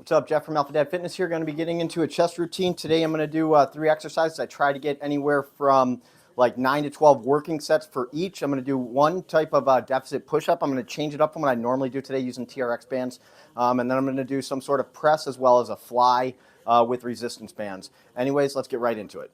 What's up, Jeff from Alpha Dad Fitness here. Going to be getting into a chest routine. Today I'm going to do 3 exercises. I try to get anywhere from like 9 to 12 working sets for each. I'm going to do one type of deficit push-up. I'm going to change it up from what I normally do today using TRX bands. And then I'm going to do some sort of press as well as a fly with resistance bands. Anyways, let's get right into it.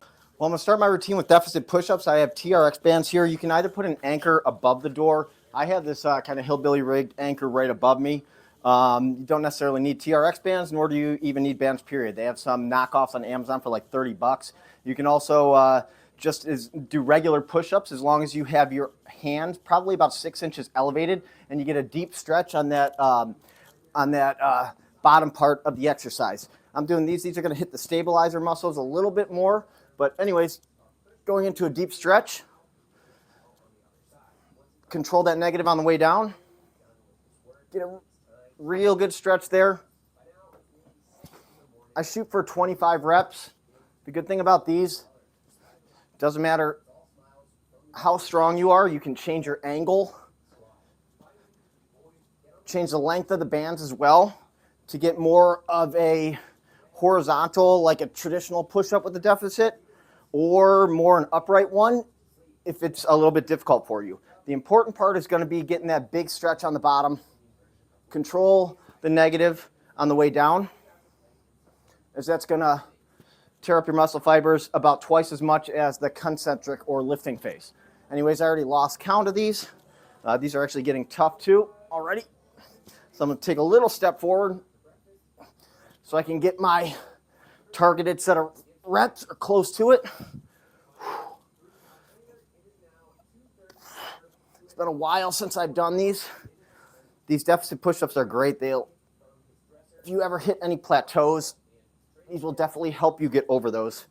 Well, I'm going to start my routine with deficit push-ups. I have TRX bands here. You can either put an anchor above the door. I have this kind of hillbilly rigged anchor right above me. You don't necessarily need TRX bands, nor do you even need bands, period. They have some knockoffs on Amazon for like 30 bucks. You can also just do regular push-ups as long as you have your hands probably about 6 inches elevated and you get a deep stretch on that bottom part of the exercise. I'm doing these. These are going to hit the stabilizer muscles a little bit more. But anyways, going into a deep stretch. Control that negative on the way down. Get a real good stretch there. I shoot for 25 reps. The good thing about these, doesn't matter how strong you are, you can change your angle, change the length of the bands as well to get more of a horizontal, like a traditional push-up with a deficit, or more an upright one if it's a little bit difficult for you. The important part is going to be getting that big stretch on the bottom. Control the negative on the way down, as that's going to tear up your muscle fibers about twice as much as the concentric or lifting phase. Anyways, I already lost count of these. These are actually getting tough too already. So I'm going to take a little step forward so I can get my targeted set of reps or close to it. It's been a while since I've done these. These deficit push-ups are great. If you ever hit any plateaus, these will definitely help you get over those.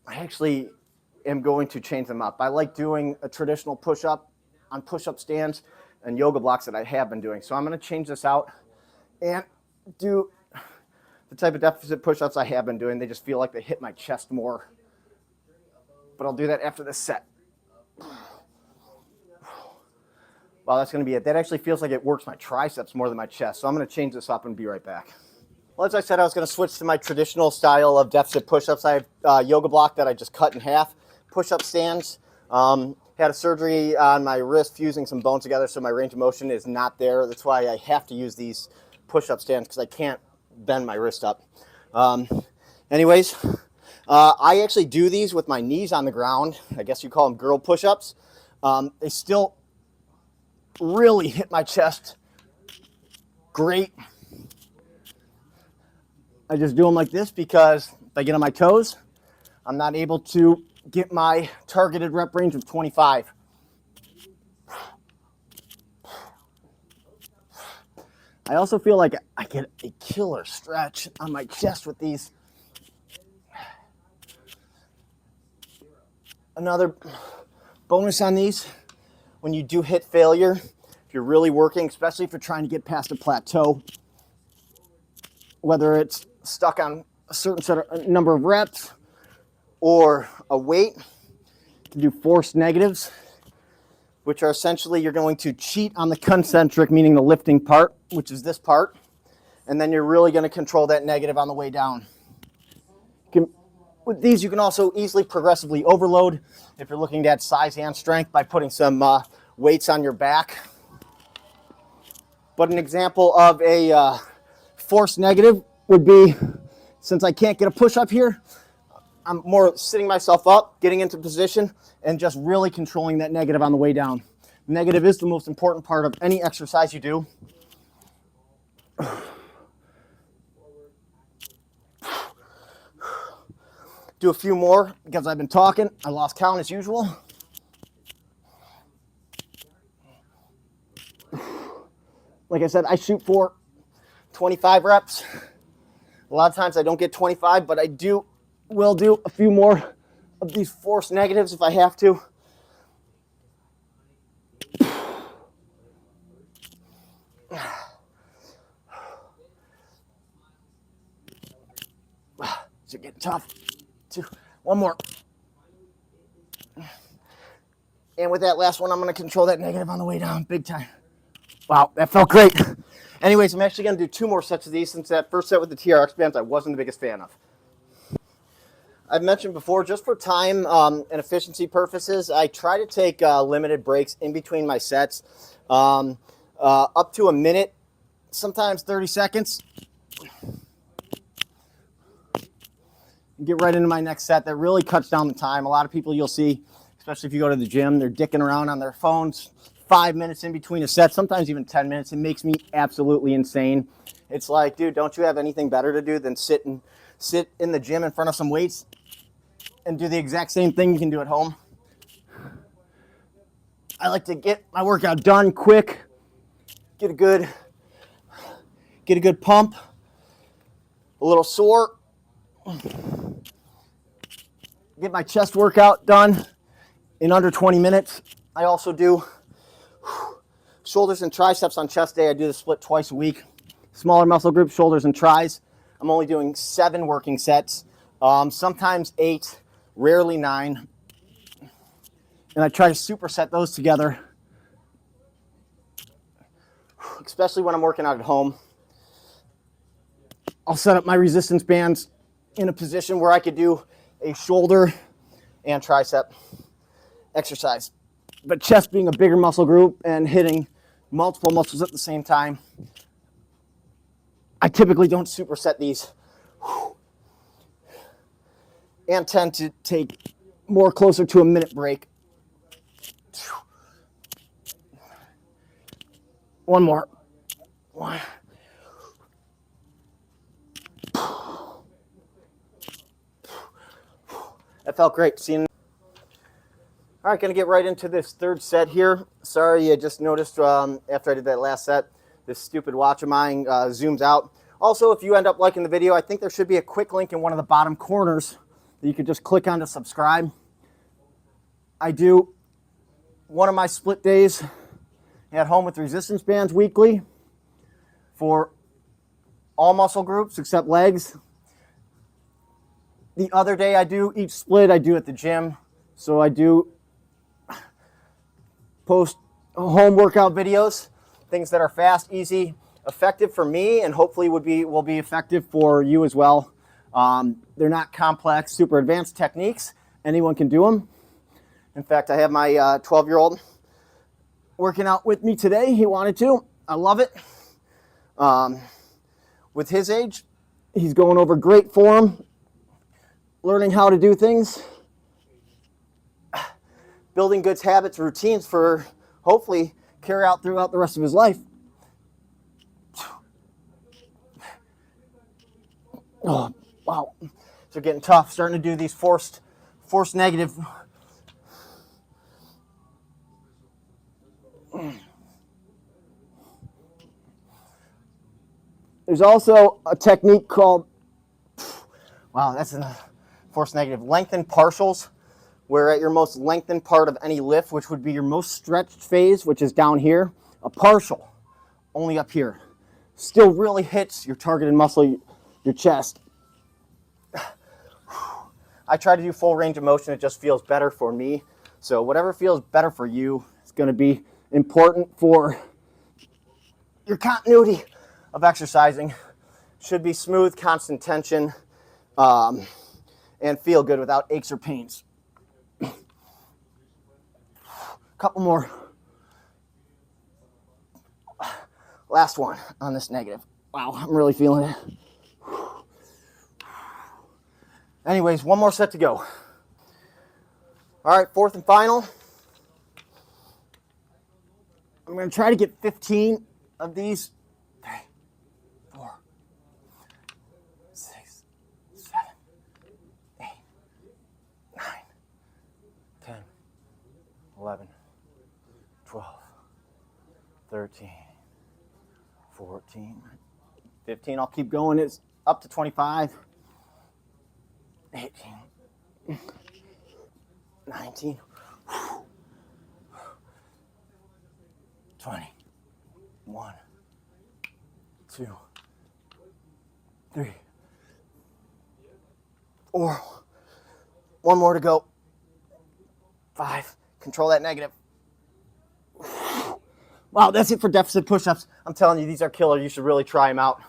I actually am going to change them up. I like doing a traditional push-up on push-up stands and yoga blocks that I have been doing. So I'm going to change this out and do the type of deficit push-ups I have been doing. They just feel like they hit my chest more. But I'll do that after this set. Well, that's going to be it. That actually feels like it works my triceps more than my chest. So I'm going to change this up and be right back. Well, as I said, I was going to switch to my traditional style of deficit push-ups. I have a yoga block that I just cut in half. Push-up stands. Had a surgery on my wrist fusing some bones together, so my range of motion is not there. That's why I have to use these push-up stands because I can't bend my wrist up. Anyways, I actually do these with my knees on the ground. I guess you call them girl push-ups. They still really hit my chest great. I just do them like this because if I get on my toes, I'm not able to get my targeted rep range of 25. I also feel like I get a killer stretch on my chest with these. Another bonus on these, when you do hit failure, if you're really working, especially if you're trying to get past a plateau, whether it's stuck on a certain number of reps or a weight, you can do forced negatives, which are essentially you're going to cheat on the concentric, meaning the lifting part, which is this part, and then you're really going to control that negative on the way down. With these, you can also easily progressively overload if you're looking to add size and strength by putting some weights on your back. But an example of a forced negative would be, since I can't get a push-up here, I'm more sitting myself up, getting into position, and just really controlling that negative on the way down. Negative is the most important part of any exercise you do. Do a few more because I've been talking. I lost count as usual. Like I said, I shoot for 25 reps. A lot of times I don't get 25, but I will do a few more of these forced negatives if I have to. Is it getting tough? One more. And with that last one, I'm going to control that negative on the way down big time. Wow, that felt great. Anyways, I'm actually going to do 2 more sets of these since that first set with the TRX bands I wasn't the biggest fan of. I've mentioned before, just for time and efficiency purposes, I try to take limited breaks in between my sets, up to a minute, sometimes 30 seconds. Get right into my next set. That really cuts down the time. A lot of people you'll see, especially if you go to the gym, they're dicking around on their phones 5 minutes in between a set, sometimes even 10 minutes. It makes me absolutely insane. It's like, dude, don't you have anything better to do than sit in the gym in front of some weights and do the exact same thing you can do at home? I like to get my workout done quick, get a good pump, a little sore, get my chest workout done in under 20 minutes. I also do shoulders and triceps on chest day. I do the split twice a week. Smaller muscle groups, shoulders and tris. I'm only doing 7 working sets, sometimes 8, rarely 9. And I try to superset those together, especially when I'm working out at home. I'll set up my resistance bands in a position where I could do a shoulder and tricep exercise. But chest being a bigger muscle group and hitting multiple muscles at the same time, I typically don't superset these and tend to take more closer to a minute break. One more. One. That felt great. Seeing. All right, going to get right into this third set here. Sorry, I just noticed after I did that last set, this stupid watch of mine zooms out. Also, if you end up liking the video, I think there should be a quick link in one of the bottom corners that you could just click on to subscribe. I do one of my split days at home with resistance bands weekly for all muscle groups except legs. The other day I do each split I do at the gym. So I do post home workout videos, things that are fast, easy, effective for me, and hopefully will be effective for you as well. They're not complex, super advanced techniques. Anyone can do them. In fact, I have my 12-year-old working out with me today. He wanted to. I love it. With his age, he's going over great form, learning how to do things, building good habits, routines for hopefully carry out throughout the rest of his life. Oh, wow. So getting tough, starting to do these forced negative. There's also a technique called, wow, that's a forced negative, lengthened partials, where at your most lengthened part of any lift, which would be your most stretched phase, which is down here, a partial, only up here, still really hits your targeted muscle, your chest. I try to do full range of motion. It just feels better for me. So whatever feels better for you is going to be important for your continuity of exercising. Should be smooth, constant tension, and feel good without aches or pains. Couple more. Last one on this negative. Wow, I'm really feeling it. Anyways, one more set to go. All right, fourth and final. I'm going to try to get 15 of these. 3, 4, 6, 7, 8, 9, 10, 11, 12, 13, 14, 15. I'll keep going. It's up to 25. 18, 19, 20, 1, 2, 3, 4, one more to go, 5, control that negative, Wow, that's it for deficit push-ups. I'm telling you, these are killer. You should really try them out.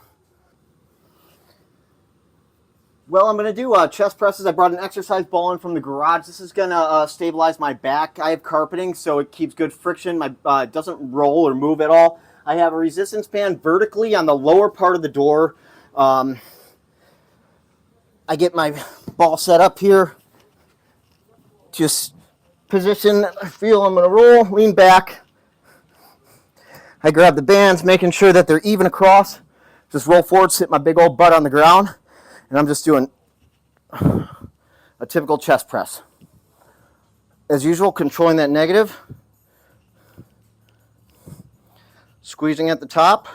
Well, I'm going to do chest presses. I brought an exercise ball in from the garage. This is going to stabilize my back. I have carpeting, so it keeps good friction. My it doesn't roll or move at all. I have a resistance band vertically on the lower part of the door. I get my ball set up here. Just position, feel I'm going to roll, lean back. I grab the bands, making sure that they're even across. Just roll forward, sit my big old butt on the ground. And I'm just doing a typical chest press. As usual, controlling that negative. Squeezing at the top.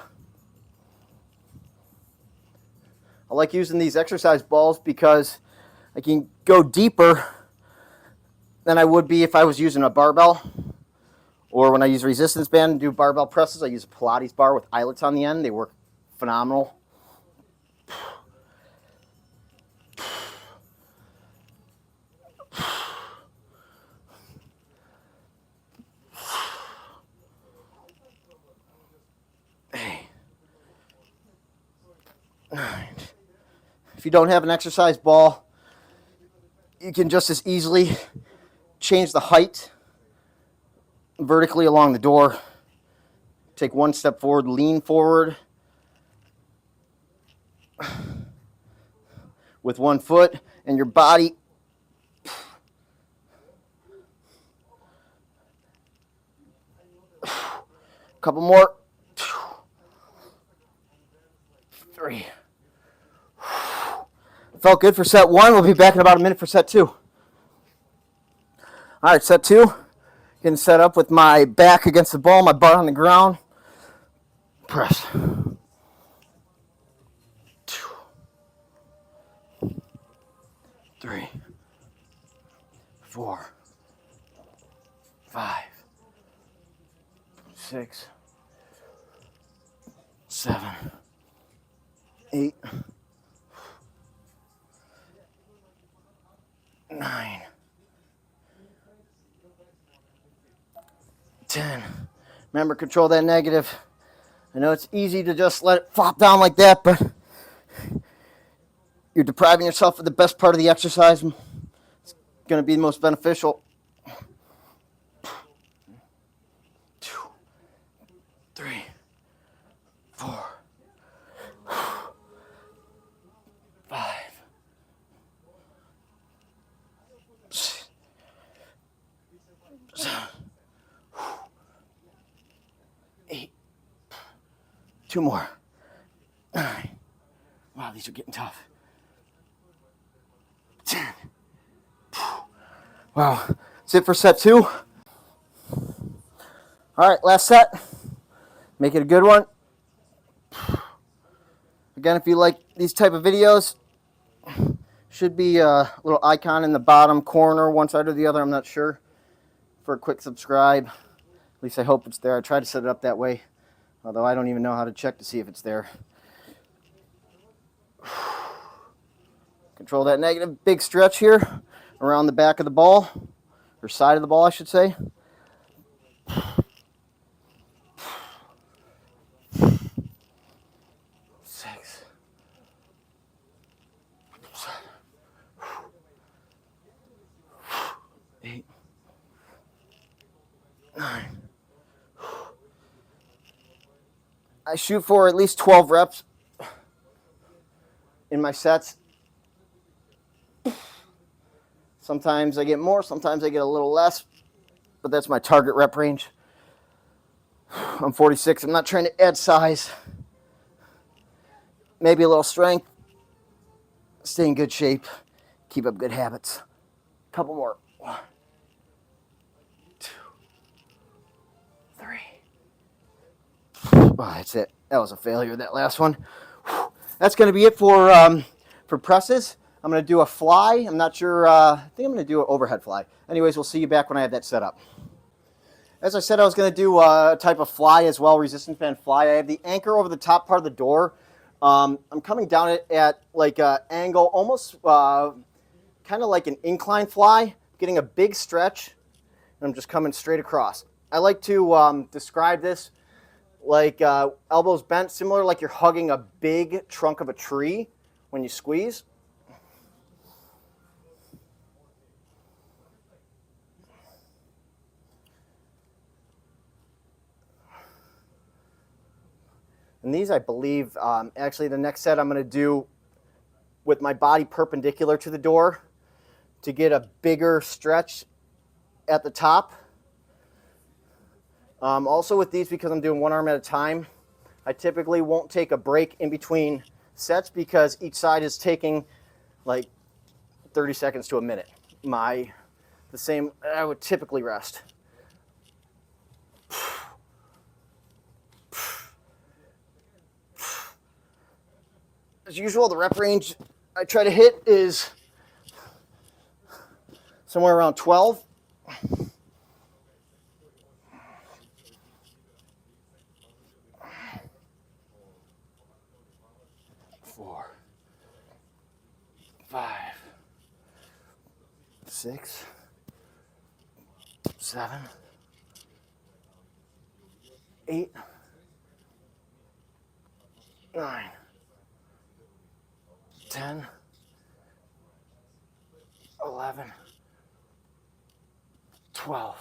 I like using these exercise balls because I can go deeper than I would be if I was using a barbell. Or when I use resistance band and do barbell presses, I use a Pilates bar with eyelets on the end. They work phenomenal. If you don't have an exercise ball, you can just as easily change the height vertically along the door. Take one step forward, lean forward with one foot, and your body couple more. 3. Felt good for set 1. We'll be back in about a minute for set 2. All right, set 2. Getting set up with my back against the ball, my butt on the ground. Press. 2, 3, 4, 5, 6, 7, 8, 9, 10. Remember, control that negative. I know it's easy to just let it flop down like that, but you're depriving yourself of the best part of the exercise. It's going to be the most beneficial. 2, 3, 4, 5, 6, 7, 8. 2 more. 9. Wow, these are getting tough. 10. Wow. That's it for set 2. All right, last set. Make it a good one. Again, if you like these type of videos, should be a little icon in the bottom corner, one side or the other, I'm not sure, for a quick subscribe. At least I hope it's there. I try to set it up that way, although I don't even know how to check to see if it's there. Control that negative. Big stretch here around the back of the ball, or side of the ball, I should say. 6, 7, 8, 9. I shoot for at least 12 reps in my sets. Sometimes I get more, sometimes I get a little less, but that's my target rep range. I'm 46. I'm not trying to add size. Maybe a little strength. Stay in good shape. Keep up good habits. Couple more. 1, 2, 3. Oh, that's it. That was a failure, that last one. That's going to be it for presses. I'm going to do a fly. I'm not sure. I think I'm going to do an overhead fly. Anyways, we'll see you back when I have that set up. As I said, I was going to do a type of fly as well, resistance band fly. I have the anchor over the top part of the door. I'm coming down it at like an angle, almost kind of like an incline fly, getting a big stretch, and I'm just coming straight across. I like to describe this like elbows bent, similar like you're hugging a big trunk of a tree when you squeeze. And these, I believe, actually the next set I'm going to do with my body perpendicular to the door to get a bigger stretch at the top. Also with these, because I'm doing one arm at a time, I typically won't take a break in between sets because each side is taking like 30 seconds to a minute. The same, I would typically rest. As usual, the rep range I try to hit is somewhere around 12. 4, 5, 6, 7, 8, 9, 10, 11, 12,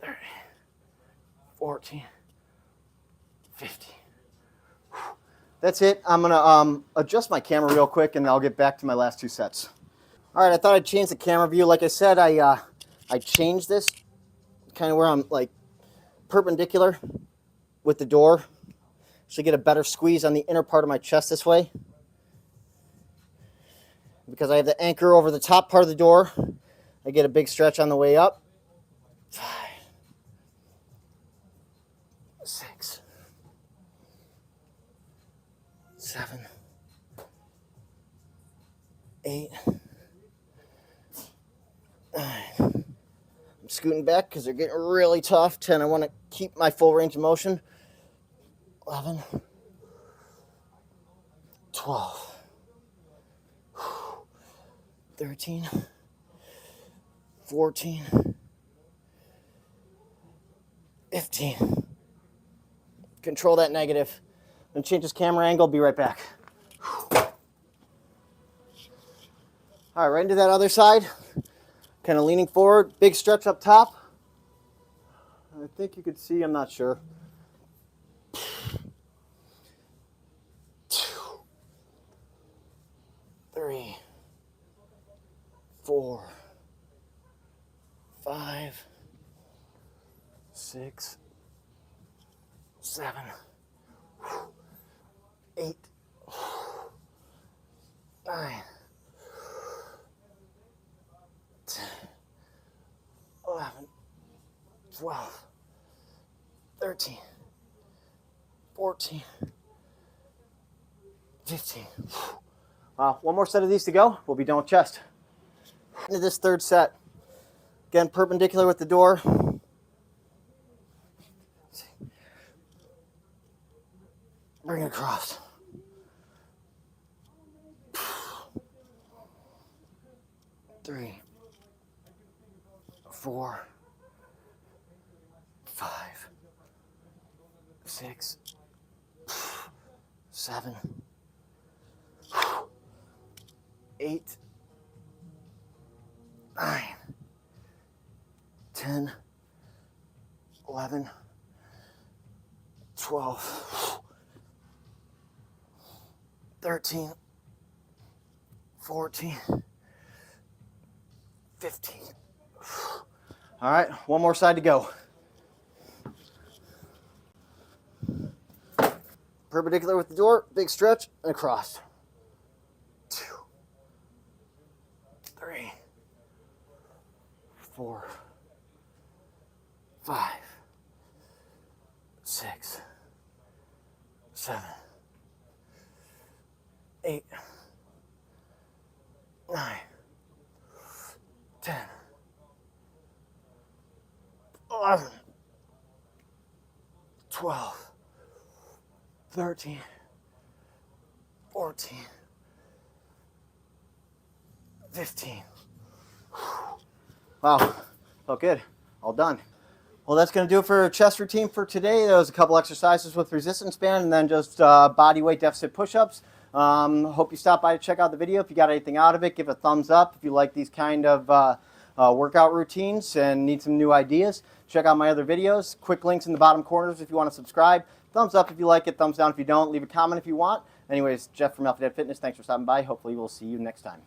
13, 14, 15. That's it. I'm going to adjust my camera real quick, and I'll get back to my last 2 sets. All right, I thought I'd change the camera view. Like I said, I changed this kind of where I'm like perpendicular with the door. So get a better squeeze on the inner part of my chest this way. Because I have the anchor over the top part of the door, I get a big stretch on the way up. 5, 6, 7, 8, 9. I'm scooting back because they're getting really tough. 10, I want to keep my full range of motion. 11, 12, 13, 14, 15. Control that negative. I'm going to change this camera angle. Be right back. All right, right into that other side. Kind of leaning forward. Big stretch up top. I think you could see. I'm not sure. 2, 3, 4, 5, 6, 7, 8, 9, 10, 11, 12, 13, 14, 15. One more set of these to go. We'll be done with chest. Into this third set. Again, perpendicular with the door. Bring it across. 3, 4, 5, 6, 7, 8, 9, 10, 11, 12, 13, 14, 15. All right, one more side to go. Perpendicular with the door, big stretch, and across. 2, 3, 4, 5, 6, 7, 8, 9, 10, 11, 12, 13, 14, 15. Wow, felt good. All done. Well, that's going to do it for chest routine for today. There was a couple exercises with resistance band and then just body weight deficit push-ups. Hope you stop by to check out the video. If you got anything out of it, give a thumbs up. If you like these kind of workout routines and need some new ideas, check out my other videos. Quick links in the bottom corners if you want to subscribe. Thumbs up if you like it, thumbs down if you don't. Leave a comment if you want. Anyways, Jeff from Alpha Dad Fitness, thanks for stopping by. Hopefully we'll see you next time.